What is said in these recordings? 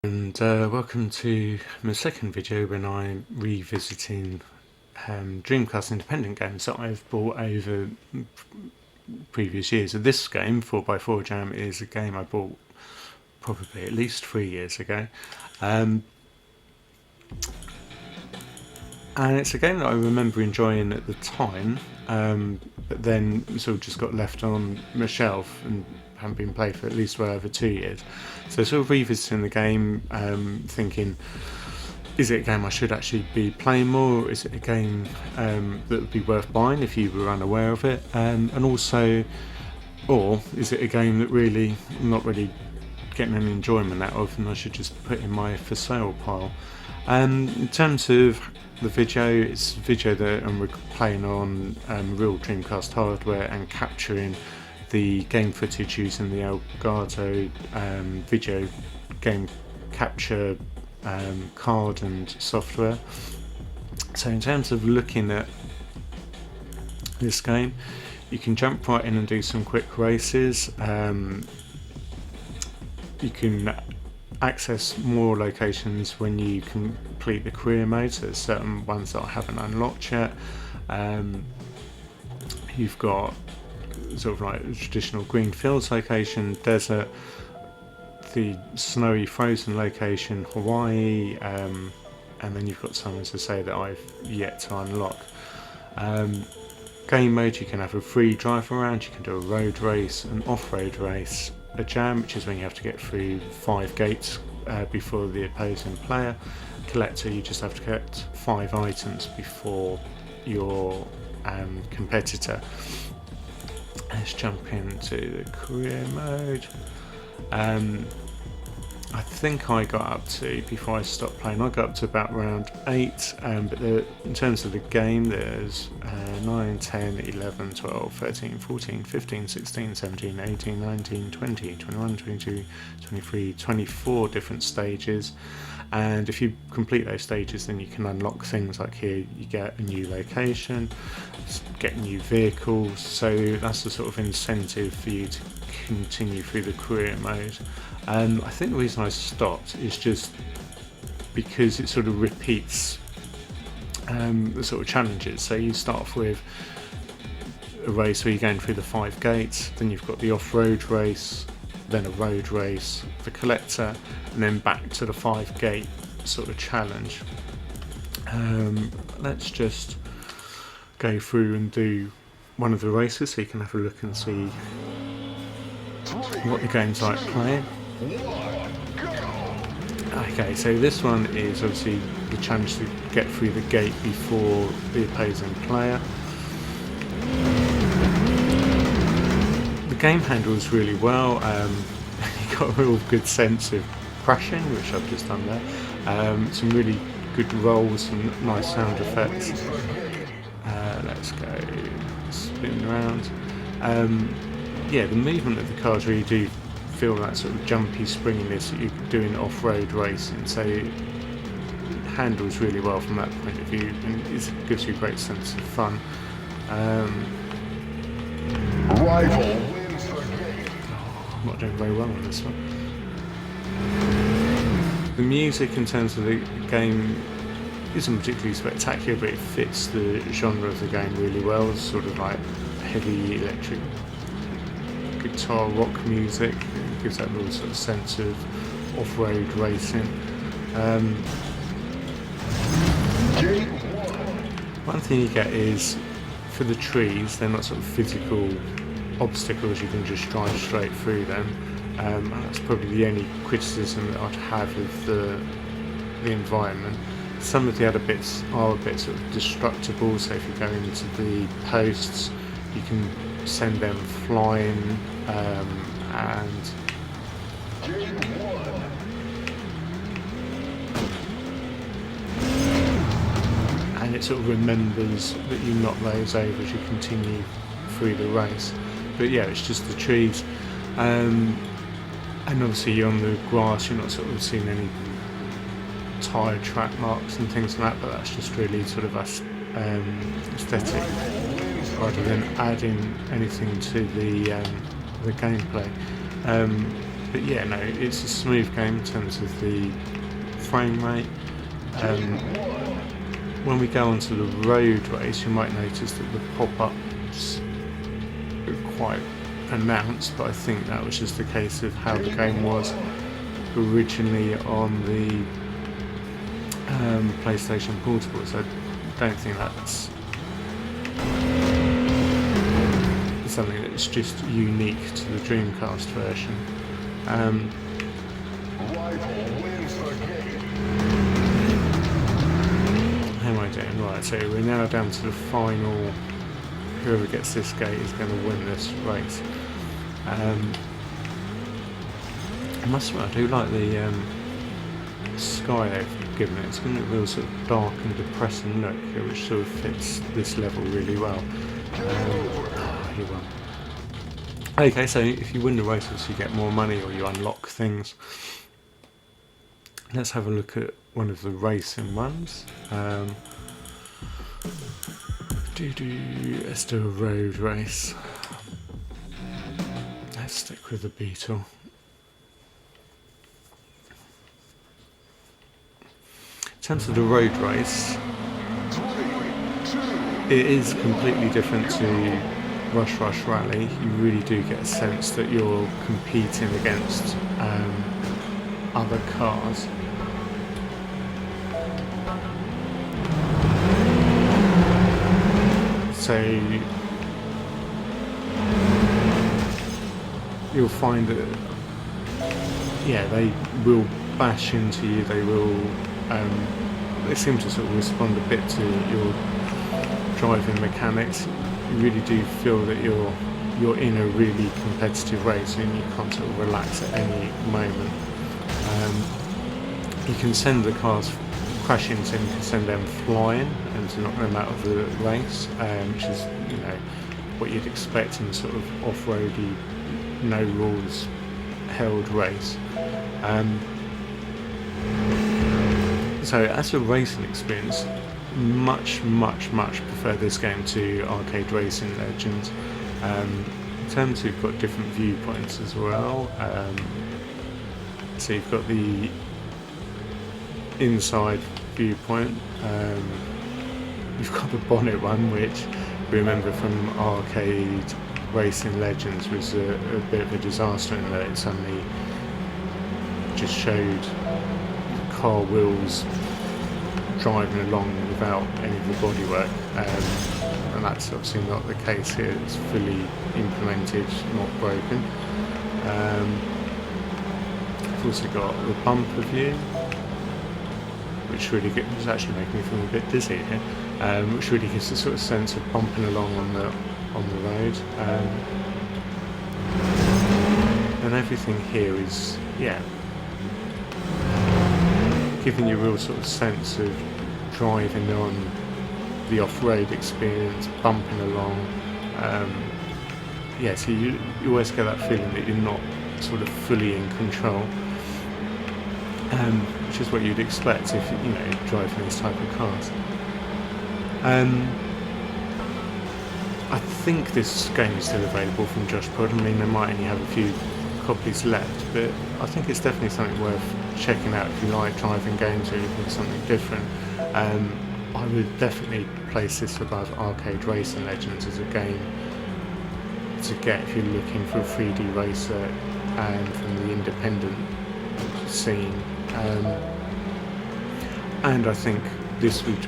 And welcome to my second video when I'm revisiting Dreamcast independent games that I've bought over previous years. So this game, 4x4 Jam, is a game I bought probably at least 3 years ago. And it's a game that I remember enjoying at the time, but then sort of just got left on my shelf and haven't been played for at least well over 2 years. So sort of revisiting the game, thinking, is it a game I should actually be playing more, or is it a game that would be worth buying if you were unaware of it, and also, or is it a game that really I'm not really getting any enjoyment out of and I should just put in my for sale pile. In terms of the video, it's a video that I'm playing on real Dreamcast hardware and capturing the game footage using the Elgato video game capture card and software. So in terms of looking at this game, you can jump right in and do some quick races. You can access more locations when you complete the career mode, so there's certain ones that I haven't unlocked yet. You've got sort of like a traditional green fields location, desert, the snowy frozen location, Hawaii, and then you've got some, as I say, that I've yet to unlock. Game mode, you can have a free drive around, you can do a road race, an off-road race, a jam, which is when you have to get through 5 gates before the opposing player. Collector, you just have to collect 5 items before your competitor. Let's jump into the career mode. I think I got up to, before I stopped playing, I got up to about round 8, but in terms of the game, there's 9, 10, 11, 12, 13, 14, 15, 16, 17, 18, 19, 20, 21, 22, 23, 24 different stages. And if you complete those stages, then you can unlock things like here, you get a new location, get new vehicles, so that's the sort of incentive for you to continue through the career mode. I think the reason I stopped is just because it sort of repeats the sort of challenges. So you start off with a race where you're going through the 5 gates, then you've got the off-road race, then a road race, the collector, and then back to the 5 gate sort of challenge. Let's just go through and do one of the races so you can have a look and see what the game's like playing. Okay, so this one is obviously the challenge to get through the gate before the opposing player. The game handles really well. You got a real good sense of crashing, which I've just done there. Some really good rolls, some nice sound effects. Let's go spin around. Yeah, the movement of the cars really do feel that sort of jumpy springiness that you're doing off-road racing, so it handles really well from that point of view, and it gives you a great sense of fun. Rival. I'm not doing very well on this one. The music in terms of the game isn't particularly spectacular, but it fits the genre of the game really well. It's sort of like heavy electric guitar rock music. It gives that real sort of sense of off-road racing. One thing you get is, for the trees, they're not sort of physical obstacles, you can just drive straight through them. And that's probably the only criticism that I'd have of the environment. Some of the other bits are a bit sort of destructible, so if you go into the posts, you can send them flying, and it sort of remembers that you knock those over as you continue through the race. But yeah, it's just the trees, and obviously you're on the grass, you're not sort of seeing any tyre track marks and things like that, but that's just really sort of aesthetic rather than adding anything to the gameplay. But yeah, no, it's a smooth game in terms of the frame rate. When we go onto the road race, you might notice that the pop-ups are quite pronounced, but I think that was just the case of how the game was originally on the PlayStation Portable, so I don't think that's something that's just unique to the Dreamcast version. Rival wins the game. How am I doing? Right, so we're now down to the final. Whoever gets this gate is going to win this race. I must admit, I do like the sky they've given it. It's given it a real sort of dark and depressing look, which sort of fits this level really well. He won. Okay, so if you win the races, you get more money or you unlock things. Let's have a look at one of the racing ones. Let's do a road race. Let's stick with the Beetle. In terms of the road race, it is completely different to Rush Rush Rally. You really do get a sense that you're competing against other cars. So you'll find that, yeah, they will bash into you. They will. They seem to sort of respond a bit to your driving mechanics. You really do feel that you're in a really competitive race and you can't sort of relax at any moment. You can send the cars crashing into them, you can send them flying and to knock them out of the race, which is, you know, what you'd expect in a sort of off-roady, no rules held race. So as a racing experience, much prefer this game to Arcade Racing Legends. In terms of, you've got different viewpoints as well. So you've got the inside viewpoint, you've got the bonnet one, which we remember from Arcade Racing Legends was a bit of a disaster in that it suddenly just showed the car wheels driving along without any of the bodywork, and that's obviously not the case here. It's fully implemented, not broken. I've also got the bumper view, which really was actually making me feel a bit dizzy here, which really gives a sort of sense of bumping along on the road. And everything here is, yeah, giving you a real sort of sense of driving on the off-road experience, bumping along. Yeah, so you always get that feeling that you're not sort of fully in control, which is what you'd expect if you know driving these type of cars. I think this game is still available from Josh Pod. I mean, they might only have a few copies left, but I think it's definitely something worth checking out if you like driving games or you're looking for something different. I would definitely place this above Arcade Racing Legends as a game to get if you're looking for a 3D racer and from the independent scene. And I think this would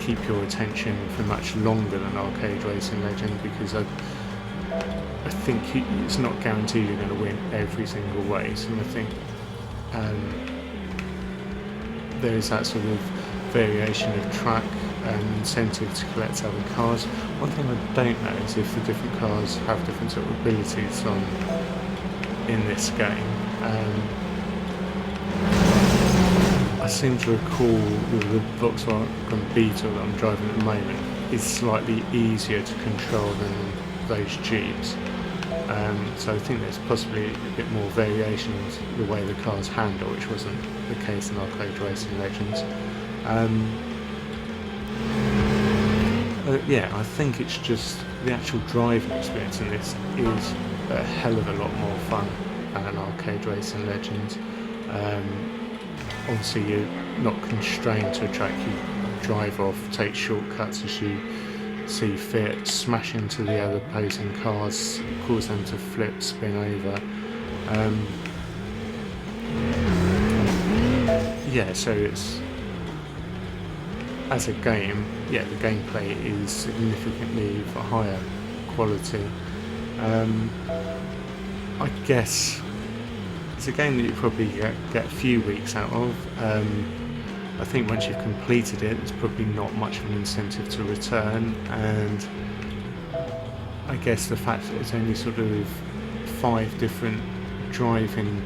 keep your attention for much longer than Arcade Racing Legends, because I think it's not guaranteed you're going to win every single race, and I think there is that sort of variation of track and incentive to collect other cars. One thing I don't know is if the different cars have different sort of abilities in this game. I seem to recall the Volkswagen Beetle that I'm driving at the moment is slightly easier to control than those Jeeps. So I think there's possibly a bit more variation in the way the cars handle, which wasn't the case in Arcade Racing Legends. Yeah, I think it's just the actual driving experience in this is a hell of a lot more fun than Arcade Racing Legends. Obviously you're not constrained to a track, you drive off, take shortcuts as you see fit, smash into the other opposing cars, cause them to flip, spin over. Yeah, so it's, as a game, yeah, the gameplay is significantly of a higher quality. I guess it's a game that you probably get a few weeks out of. I think once you've completed it, there's probably not much of an incentive to return, and I guess the fact that it's only sort of 5 different driving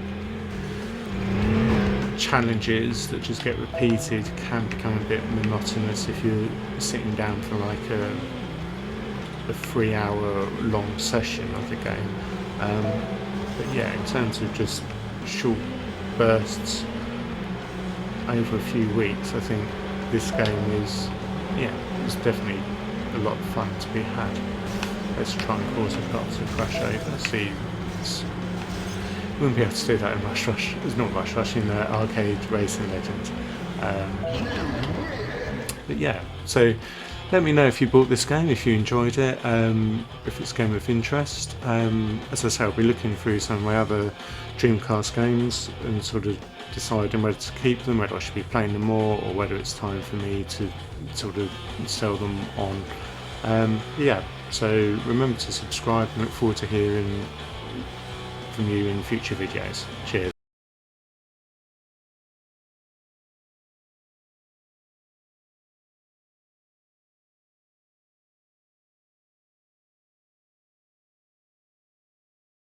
challenges that just get repeated can become a bit monotonous if you're sitting down for like a 3-hour long session of the game. But yeah, in terms of just short bursts over a few weeks, I think this game is, yeah, it's definitely a lot of fun to be had. Let's try and cause a car to crash over. See, wouldn't be able to do that in Rush Rush. It's not Rush Rush, in Arcade Racing Legends. But yeah, so let me know if you bought this game, if you enjoyed it, if it's a game of interest. As I say, I'll be looking through some of my other Dreamcast games and sort of deciding whether to keep them, whether I should be playing them more, or whether it's time for me to sort of sell them on. Yeah, so remember to subscribe and look forward to hearing from you in future videos. Cheers.